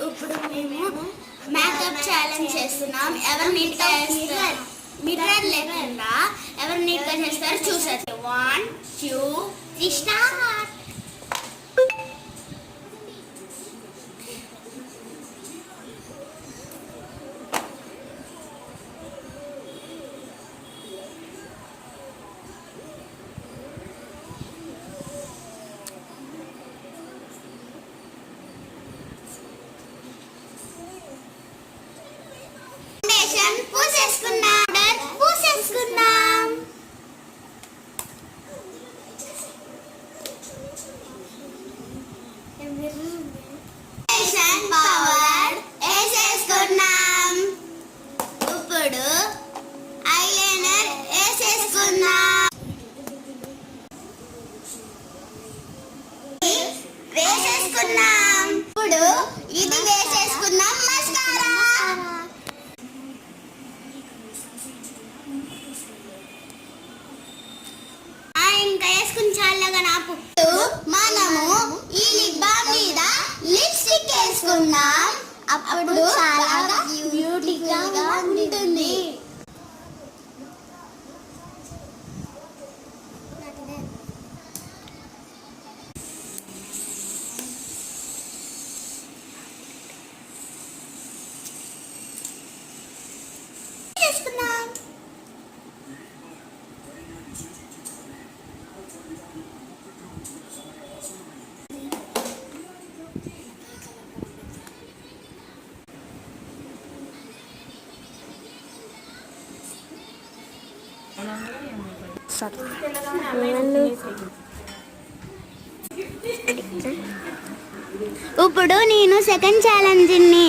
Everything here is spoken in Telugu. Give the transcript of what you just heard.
ఇప్పుడు మేము మేకప్ ఛాలెంజ్ చేస్తున్నాం. ఎవరు నీట్గా చేస్తారు, మిర్రర్ లేకుండా ఎవరు నీట్గా చేస్తారో చూసేది. 1 2 3 స్టార్ట్. పూసేసుకున్నాం. పౌడర్ వేసేసుకున్నాం. ఇప్పుడు ఐలైనర్ వేసేసుకున్నాం. ఇప్పుడు ఇది వేసేసుకున్నాం మస్కారా. ఇంకా వేసుకుని చాలాగా నాకు. మనము ఈ లిప్ బామ్ మీద లిప్స్టిక్ వేసుకున్నాం. అప్పుడు చాలా బ్యూటిఫుల్ గా ఉంటుంది. వేసుకున్నాం. ఇప్పుడు నేను సెకండ్ ఛాలెంజ్ ని